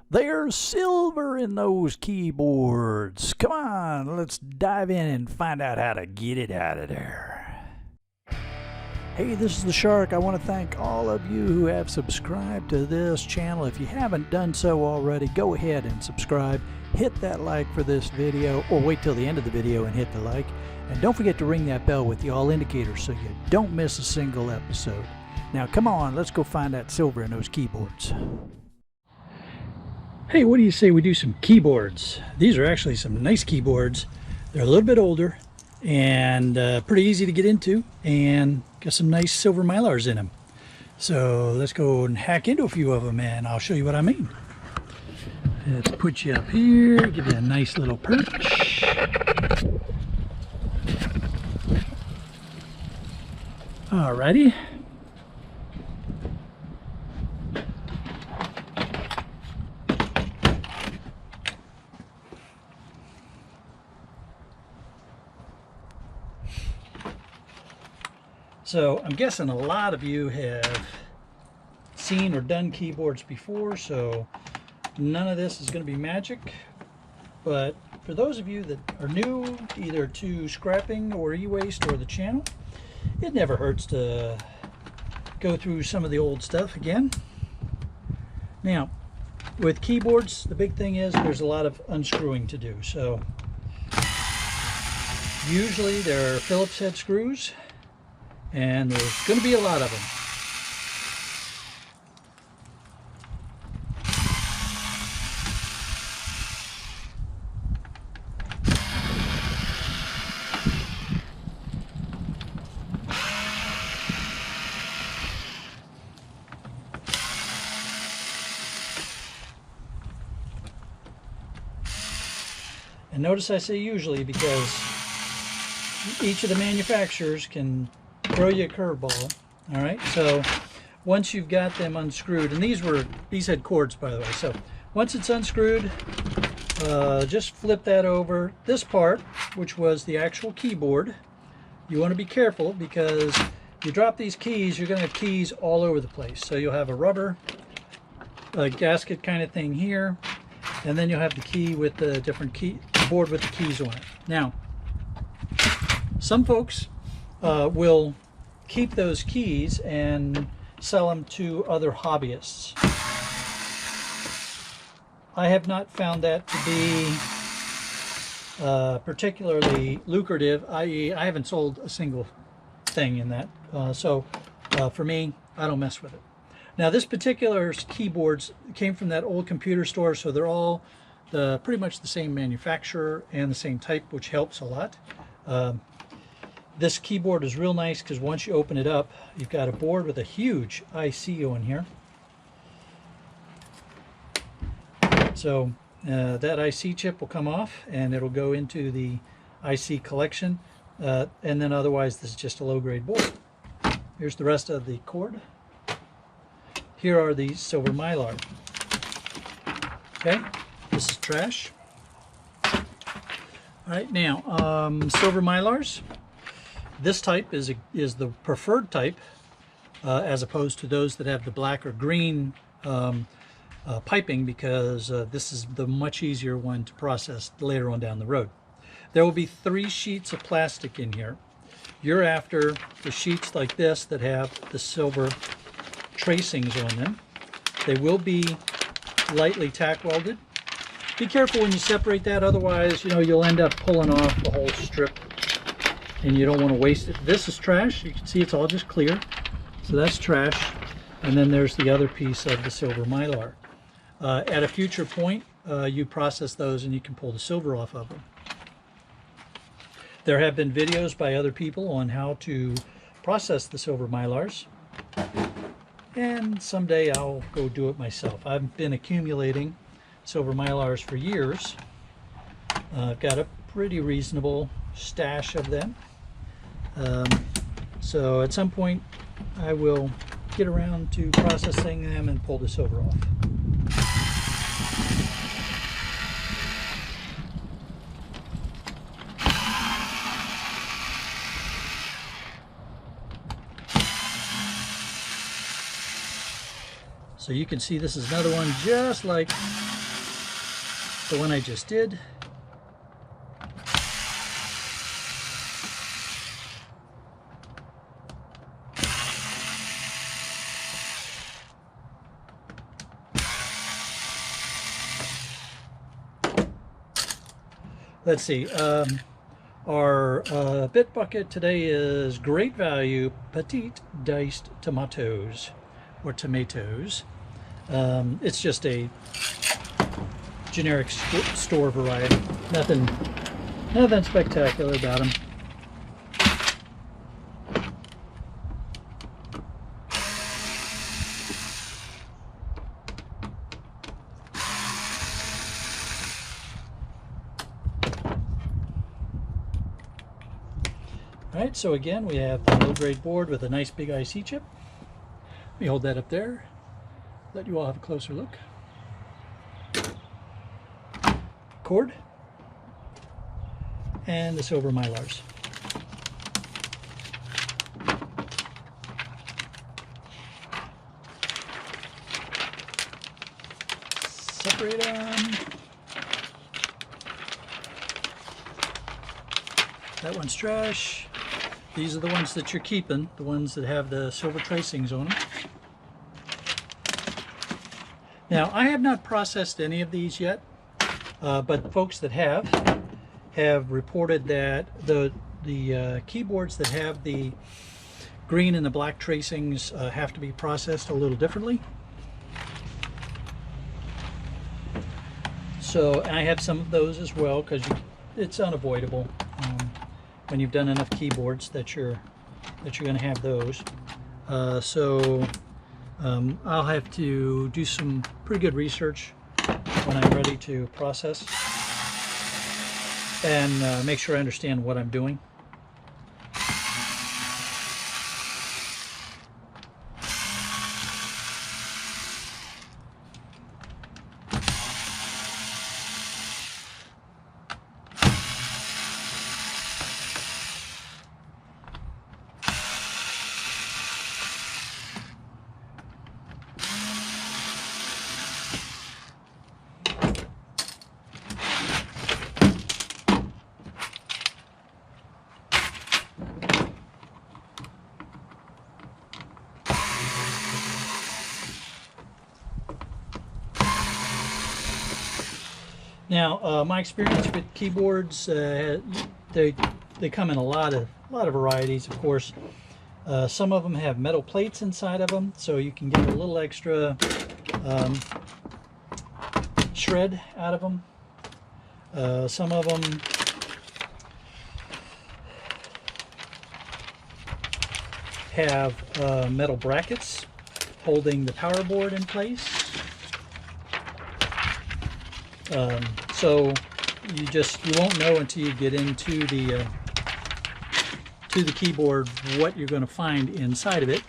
There's silver in those keyboards. Come on, let's dive in and find out how to get it out of there. Hey, this is the Shark. I want to thank all of you who have subscribed to this channel. If you haven't done so already, go ahead and subscribe. Hit that like for this video, or wait till the end of the video and hit the like. And don't forget to ring that bell with the all indicator so you don't miss a single episode. Now come on, let's go find that silver in those keyboards. Hey, what do you say we do some keyboards? These are actually some nice keyboards. They're a little bit older and pretty easy to get into, and got some nice silver mylars in them. So let's go and hack into a few of them and I'll show you what I mean. Let's put you up here, give you a nice little perch. Alrighty. So I'm guessing a lot of you have seen or done keyboards before, so none of this is going to be magic. But for those of you that are new either to scrapping or e-waste or the channel, it never hurts to go through some of the old stuff again. Now, with keyboards, the big thing is there's a lot of unscrewing to do. So usually there are Phillips head screws, and there's going to be a lot of them. And notice I say usually because each of the manufacturers can throw you a curveball. All right, so once you've got them unscrewed, and these had cords, by the way, so once it's unscrewed, just flip that over. This part, which was the actual keyboard, you want to be careful because you drop these keys, you're going to have keys all over the place. So you'll have a rubber gasket kind of thing here, and then you'll have the key with the different board with the keys on it. Now, some folks will keep those keys and sell them to other hobbyists. I have not found that to be particularly lucrative, i.e. I haven't sold a single thing in that. So for me, I don't mess with it. Now this particular keyboards came from that old computer store, so they're all pretty much the same manufacturer and the same type, which helps a lot. This keyboard is real nice because once you open it up, you've got a board with a huge IC on here. So that IC chip will come off and it'll go into the IC collection, and then otherwise this is just a low-grade board. Here's the rest of the cord. Here are the silver mylar. Okay, this is trash. All right, now silver mylars. This type is the preferred type, as opposed to those that have the black or green piping, because this is the much easier one to process later on down the road. There will be 3 sheets of plastic in here. You're after the sheets like this that have the silver tracings on them. They will be lightly tack welded. Be careful when you separate that, otherwise you'll end up pulling off the whole strip, and you don't want to waste it. This is trash. You can see it's all just clear, so that's trash. And then there's the other piece of the silver mylar. At a future point, you process those and you can pull the silver off of them. There have been videos by other people on how to process the silver mylars, and someday I'll go do it myself. I've been accumulating silver mylars for years. I've got a pretty reasonable stash of them. So at some point I will get around to processing them and pull the silver off. So you can see this is another one just like the one I just did. Let's see, our bit bucket today is Great Value Petite Diced Tomatoes, or tomatoes. It's just a generic store variety. Nothing spectacular about them. Alright, so again we have the low-grade board with a nice big IC chip. Let me hold that up there, let you all have a closer look. Cord and the silver mylars. Separate them. That one's trash. These are the ones that you're keeping, the ones that have the silver tracings on them. Now, I have not processed any of these yet, but folks that have reported that the keyboards that have the green and the black tracings have to be processed a little differently. So I have some of those as well, because it's unavoidable. When you've done enough keyboards that you're going to have those. I'll have to do some pretty good research when I'm ready to process and make sure I understand what I'm doing. Now, my experience with keyboards, they come in a lot of varieties. Of course, some of them have metal plates inside of them, so you can get a little extra shred out of them. Some of them have metal brackets holding the power board in place. So you won't know until you get into the keyboard what you're going to find inside of it.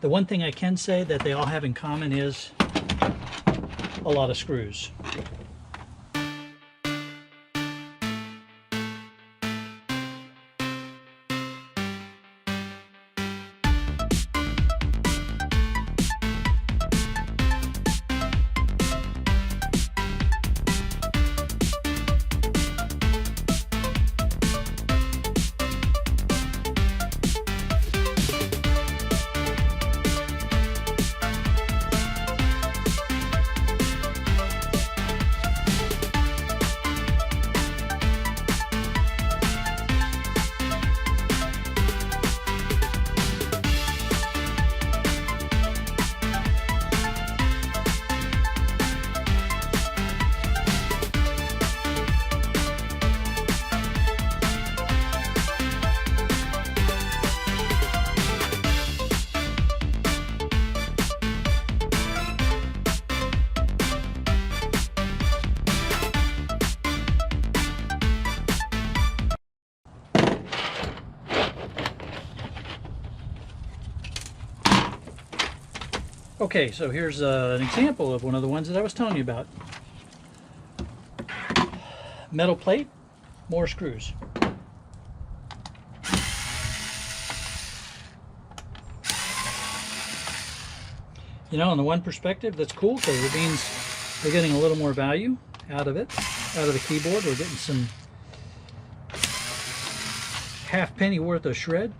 The one thing I can say that they all have in common is a lot of screws. Okay, so here's an example of one of the ones that I was telling you about. Metal plate more screws. You know, in the one perspective, that's cool because it means we're getting a little more value out of it, out of the keyboard. We're getting some half penny worth of shred.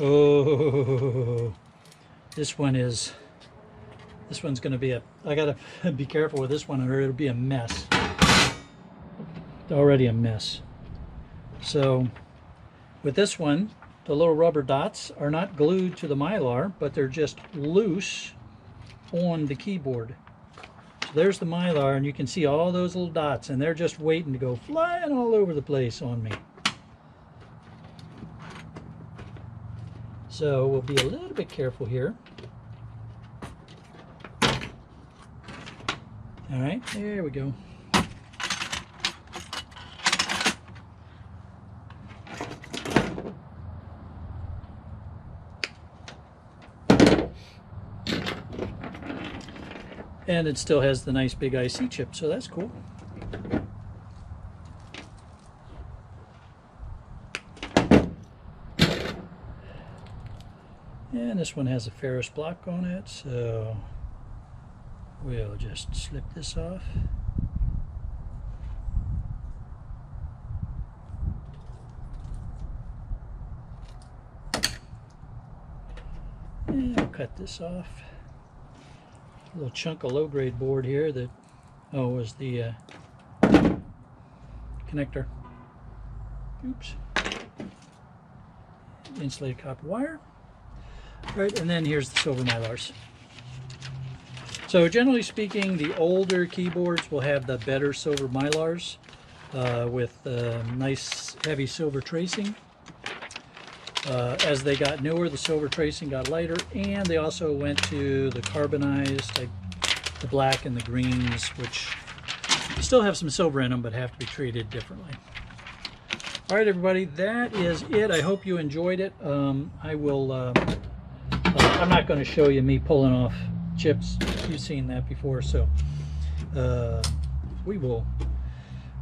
Oh, this one's going to be I got to be careful with this one or it'll be a mess. It's already a mess. So with this one, the little rubber dots are not glued to the mylar, but they're just loose on the keyboard. So there's the mylar, and you can see all those little dots, and they're just waiting to go flying all over the place on me. So we'll be a little bit careful here. All right, there we go. And it still has the nice big IC chip, so that's cool. And this one has a ferrous block on it, so we'll just slip this off. And we'll cut this off. A little chunk of low-grade board here that was the connector. Oops. Insulated copper wire. Right, and then here's the silver mylars. So generally speaking, the older keyboards will have the better silver mylars with nice heavy silver tracing. As they got newer, the silver tracing got lighter, and they also went to the carbonized, like the black and the greens, which still have some silver in them, but have to be treated differently. All right, everybody, that is it. I hope you enjoyed it. I will. I'm not going to show you me pulling off chips. You've seen that before, so we will.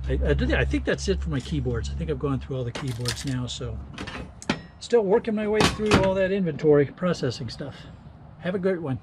I think that's it for my keyboards. I think I've gone through all the keyboards now, so. Still working my way through all that inventory processing stuff. Have a good one.